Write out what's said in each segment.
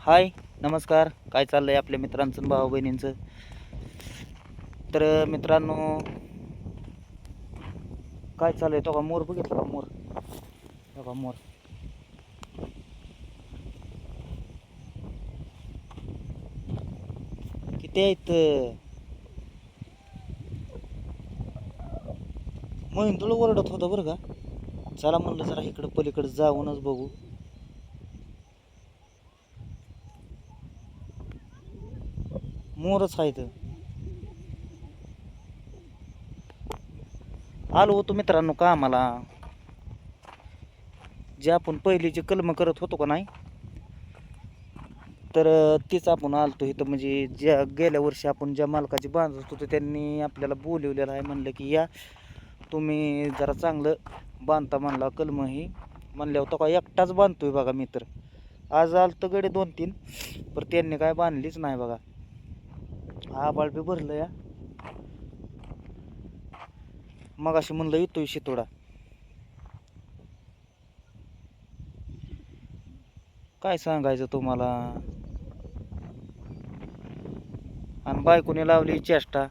हाय, नमस्कार. काय चाललंय आपल्या मित्रांचं आणि भाऊ बहिणींचं? तर मित्रांनो, काय चाललंय? तो का मोर बघितला का मोर? तो का मोर किती आहेत? तुला ओरडत होतं बरं का. चला म्हणलं जरा इकडं पलीकडे जाऊनच बघू. मोरच आहेत. आलो होतो मित्रांनो कामाला. जे आपण पहिलीची कलम करत होतो का नाही, तर तीच आपण आलतो इथं. म्हणजे ज्या गेल्या वर्षी आपण ज्या मालकाची बांधत होतो त्यांनी आपल्याला बोलवलेलं आहे. म्हणलं की या तुम्ही जरा चांगलं बांधता म्हणला कलम ही. म्हणल्यावर तो का एकटाच बांधतोय बघा मी तर. आज आलतं गडे 2-3, पण त्यांनी काय बांधलीच नाही बघा. आबाळ बी भरलं या. मगाशी म्हणलं येतोय शितोडा. काय सांगायचं तुम्हाला. आणि बायकोने लावली चेष्टा.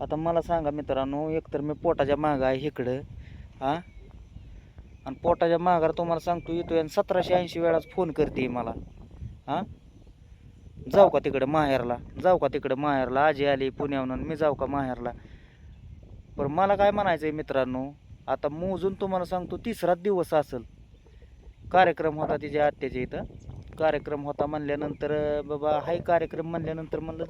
आता मला सांगा मित्रांनो, एकतर मी पोटाच्या माग आहे इकडं. हा, आणि पोटाच्या मागार तुम्हाला सांगतो येतोय आणि 1780 वेळाच फोन करते मला. हा, जाऊ का तिकडं माहेरला, जाऊ का तिकडं माहेरला, आजी आली पुण्याहून, मी जाऊ का माहेरला. पण मला काय म्हणायचंय मित्रांनो, आता मोजून तुम्हाला सांगतो 3रा दिवस असेल. कार्यक्रम होता तिच्या आत्याच्या इथं. कार्यक्रम होता म्हणल्यानंतर बाबा हाय कार्यक्रम म्हणल्यानंतर म्हणलं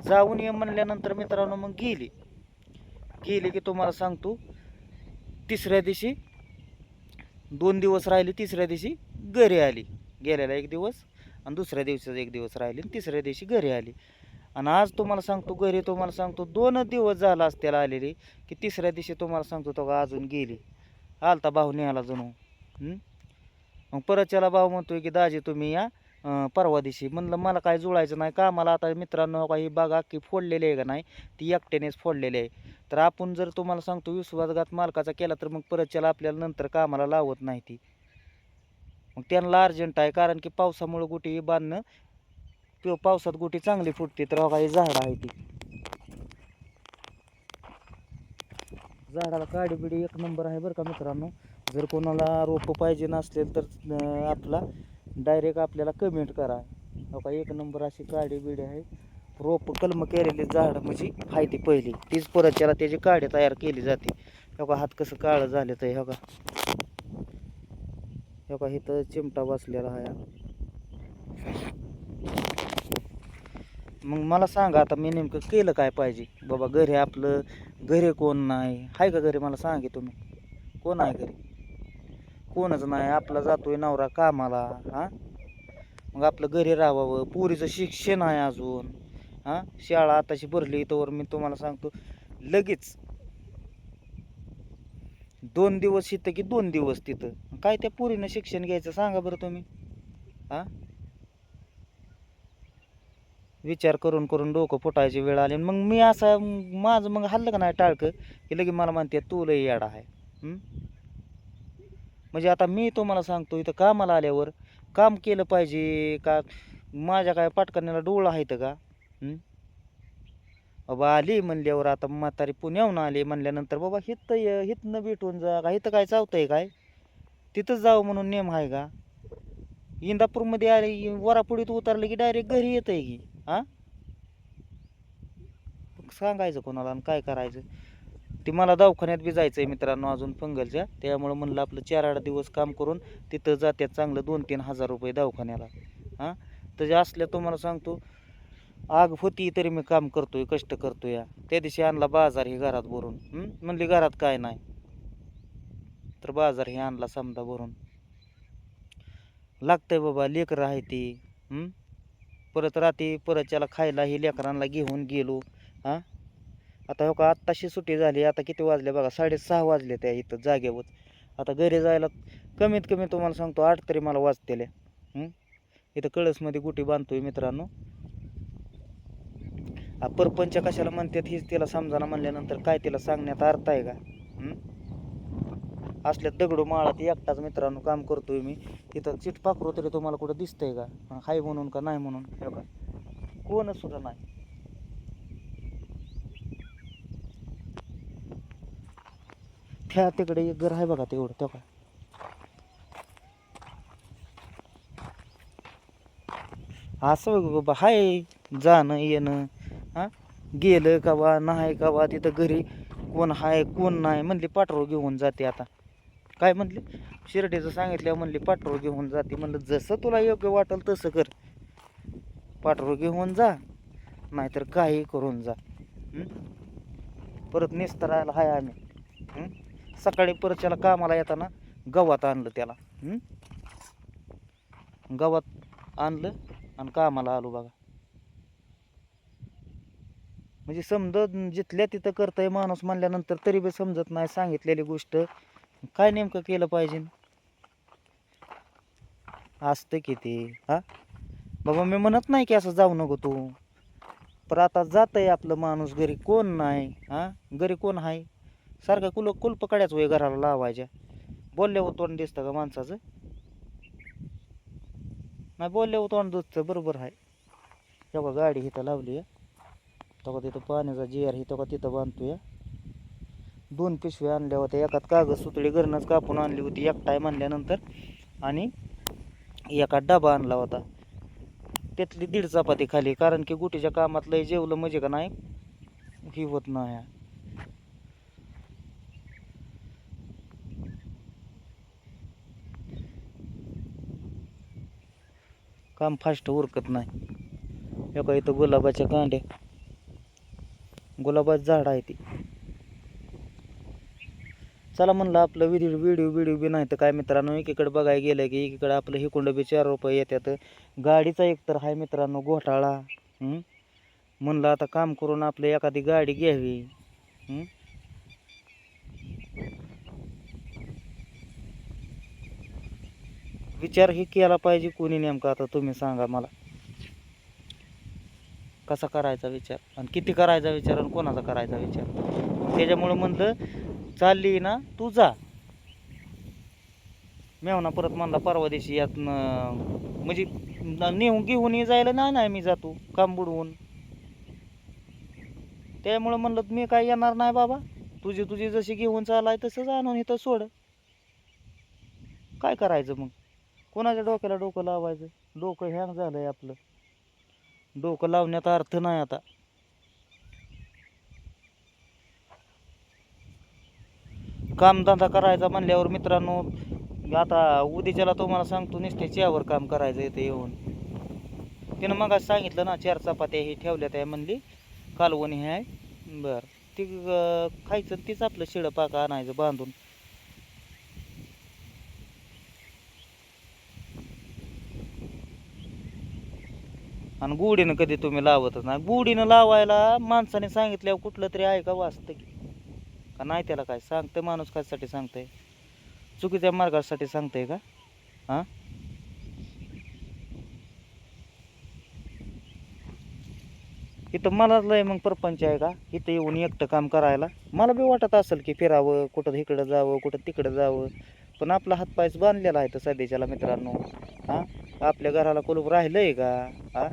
जाऊन ये म्हणल्यानंतर मित्रांनो मग गेली की तुम्हाला सांगतो 3ऱ्या दिवशी 2 दिवस राहिली, 3ऱ्या दिवशी घरी आली. गेलेला 1 दिवस आणि दुसऱ्या दिवसाचा 1 दिवस राहिली आणि 3ऱ्या दिवशी घरी आली. आणि आज तुम्हाला सांगतो घरी तुम्हाला सांगतो 2 दिवस झाला असत्याला आलेली, की 3ऱ्या दिवशी तुम्हाला सांगतो तो का अजून गेली. आलता भाऊ न्यायला जणू. मग परत त्याला भाऊ म्हणतोय की दाजी तुम्ही या परवा दिवशी. म्हणलं मला काय जुळायचं नाही कामाला. आता मित्रांनो काही बागा की फोडलेली आहे का नाही, ती एकट्यानेच फोडलेली आहे. तर आपण जर तुम्हाला सांगतो विश्वासघात मालकाचा केला तर मग परत त्याला आपल्याला नंतर कामाला लावत नाही ती. मग त्यांना अर्जंट आहे, कारण की पावसामुळे गुटी बांधणं, पावसात गुटी चांगली फुटते. तर काही झाड आहे ती झाडाला काडी बिडी 1 नंबर आहे बरं का मित्रांनो. जर कोणाला रोपं पाहिजे नसतील तर आपला डायरेक्ट आपल्याला कमेंट करा. हो का 1 नंबर अशी काडी बिडी आहे. रोप कलम केलेली झाड म्हणजे आहे ती पहिली, तीच परत त्याला त्याची काडी तयार केली जाते. हो का हात कसं काळं झालं तर हो का इथं चिमटा बसलेला आहे. मग मला सांगा आता मी नेमकं केलं काय पाहिजे बाबा. घरी आपलं घरी कोण नाही आहे का? घरी मला सांगे तुम्ही, कोण आहे घरी? कोणच नाही. आपला जातोय नवरा कामाला. हा, मग आपलं घरी राहावं. पोरीचं शिक्षण आहे अजून. हा, शाळा आताशी भरली तर मी तुम्हाला सांगतो लगेच 2 दिवस इथं की 2 दिवस तिथं. काय त्या पोरीनं शिक्षण घ्यायचं सांगा बरं तुम्ही. हा, विचार करून करून डोकं फुटायची वेळ आली. मग मी असं माझं मग हल्लं का नाही टाळकं की लगे मला म्हणते तू लय येडा आहे. म्हणजे आता मी तुम्हाला सांगतो इथं कामाला आल्यावर काम केलं पाहिजे का? माझ्या काय पाटकण्याला डोळा आहेत का? बाबा आली म्हणल्यावर आता म्हातारी पुण्याहून आली म्हणल्यानंतर बाबा हिथनं भेटून जा का? इथं काय चावतंय काय? तिथंच जावं म्हणून नेम आहे का? इंदापूरमध्ये आली वरापुडीत उतरलं की डायरेक्ट घरी येत आहे की. हा, सांगायचं कोणाला आणि काय करायचं. ती मला दवाखान्यात बी जायचं आहे मित्रांनो अजून फंगलच्या. त्यामुळं म्हणलं आपलं 4-8 दिवस काम करून तिथं जात्यात चांगलं 2-3 हजार रुपये दवाखान्याला. हां, तर असल्या तुम्हाला सांगतो आग होती तरी मी काम करतोय, कष्ट करतोय. त्या दिवशी आणला बाजार ही घरात भरून. म्हणली घरात काय नाही, तर बाजार ही आणला समजा भरून. लागतंय बाबा, लेकरं आहे ती. परत रात्री परत त्याला खायला ही लेकरांना घेऊन गेलो. हां, आता हो का आत्ताशी सुट्टी झाली. आता किती वाजले बघा, 6:30 वाजले त्या इथं जागेवर. आता घरी जायला कमीत कमी तुम्हाला सांगतो 8 तरी मला वाजतेले. इथं कळसमध्ये गुटी बांधतोय मित्रांनो. परपंच कशाला म्हणतात हीच तिला समजाना म्हणल्यानंतर काय तिला सांगण्यात अर्थ आहे का? असल्या दगडू माळात एकटाच मित्रांनो काम करतोय मी. तिथं चिट पाखरू तरी तुम्हाला कुठं दिसतंय का? हाय म्हणून का नाही म्हणून? हे का कोणच सुद्धा नाही. त्या तिकडे एक घर आहे बघा तेवढं तेव्हा. असं बाबा हाय जाणं येणं. हां गेलं का बा नाही का बा तिथं घरी कोण हाय कोण नाही म्हणली पाठरो घेऊन जाते. आता काय म्हणली शिर्डीचं सांगितलं म्हणली पाठरो घेऊन जाते. म्हणलं जसं तुला योग्य वाटेल तसं कर. पाठरो घेऊन जा नाहीतर काही करून जा. परत निस्तरायला हाय आम्ही. सकाळी परत त्याला कामाला येताना गव्हात आणलं त्याला. गव्हात आणलं आणि कामाला आलो बघा. म्हणजे समजत जिथल्या तिथं करतंय माणूस म्हणल्यानंतर तरी बी समजत नाही सांगितलेली गोष्ट काय नेमकं केलं पाहिजे. असतं किती बाबा मी म्हणत नाही की असं जाऊ नको तू. पण आता जातंय आपलं माणूस घरी कोण नाही. घरी कोण आहे सारखं कुलप कड्याच वय घराला लावायच्या. बोलल्यावर तोंड दिसतं का माणसाचं? नाही बोलल्यावर तोंड दिसतं बरोबर आहे. तेव्हा गाडी इथं लावली आहे. तेव्हा तिथं पाण्याचा जिअर ही तेव्हा तिथं बांधतोय. 2 पिशव्या आणल्या होत्या. एकात कागद सुतळी घरनंच कापून आणली होती एकटाय म्हणल्यानंतर. आणि एका डबा आणला होता. त्यातली 1.5 चपाती खाली. कारण की गुटीच्या कामात लय जेवलं म्हणजे का नाही ही होत नाही. काम फास्ट उरकत नाही. एका इथं गुलाबाच्या कांड्या. गुलाबाचं झाड आहे ती. चला म्हणलं आपलं व्हिडिओ बी नाही तर काय मित्रांनो. एकीकडे बघायला गेलं की एकीकडे आपलं हिकुंड बी 4 रुपये येतात. गाडीचा एकतर आहे मित्रांनो घोटाळा. म्हणलं आता काम करून आपलं एखादी गाडी घ्यावी. विचार ही केला पाहिजे कोणी नेमका. आता तुम्ही सांगा मला कसा करायचा विचार आणि किती करायचा विचार आणि कोणाचा करायचा विचार. त्याच्यामुळं म्हणलं चालली ना तू जा. मेवना परत म्हणला परवा दिवशी यात म्हणजे नेऊन घेऊन जायला नाही मी जातो काम बुडवून. त्यामुळं म्हणलं मी काय येणार नाही बाबा. तुझी जशी घेऊन चालाय तसंच आणून इथं सोड. काय करायचं मग कोणाच्या डोक्याला डोकं लावायचं. डोकं हँग झालंय आपलं. डोकं लावण्यात अर्थ नाही आता. कामधंदा करायचा म्हणल्यावर मित्रांनो आता उद्याच्याला तुम्हाला सांगतो नुसते चहावर काम करायचं इथं येऊन. तिनं मग सांगितलं ना 4 चपात्या ही ठेवल्या त्या म्हणली कालवणी हे आहे. बरं ती खायचं तीच आपलं शिळं पाक आणायचं बांधून. आणि गुढीनं कधी तुम्ही लावतच नाही. गुढीनं लावायला माणसाने सांगितल्यावर कुठलं तरी आहे का वाचतं की का नाही. त्याला काय सांगतं माणूस कशासाठी सांगतंय. चुकीच्या मार्गासाठी सांगतंय का? इथं मला लय मग परपंच आहे का इथं येऊन एकटं काम करायला. मला बी वाटत असेल की फिरावं कुठं इकडं जावं कुठं तिकडं जावं. पण आपला हातपायच बांधलेला आहे तर सध्याच्याला मित्रांनो. आपल्या घराला कुलूप राहिलंय का?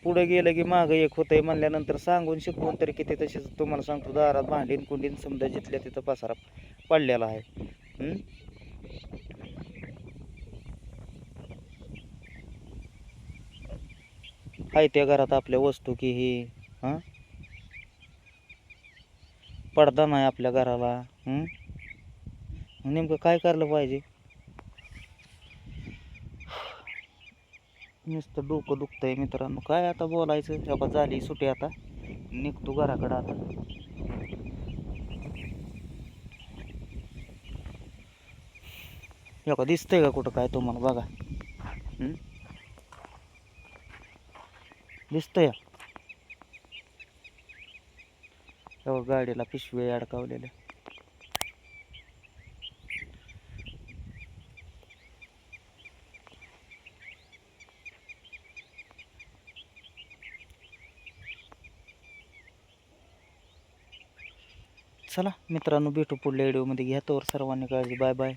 पुढे गेलं की मागं एक होतंय म्हणल्यानंतर सांगून शिकवून तरी किती तशीच तुम्हाला सांगतो दारात भांडीन कुंडीन समजा जिथल्या तिथं पसारा पडलेला आहे. आहे त्या घरात आपल्या वस्तू की ही पडदा नाही आपल्या घराला. नेमकं काय करायला पाहिजे. नुसतं डोकं दुखतंय मित्रांनो. काय आता बोलायचं. तेव्हा झाली सुट्टी आता निघतो घराकडं आता. एका दिसतंय का कुठं काय तुम्हाला बघा. दिसतंय तेव्हा गाडीला पिशवी अडकावलेल्या. चला मित्रांनो, भेटू पुढल्या व्हिडिओमध्ये. घ्या तोवर सर्वांनी काळजी. Bye bye.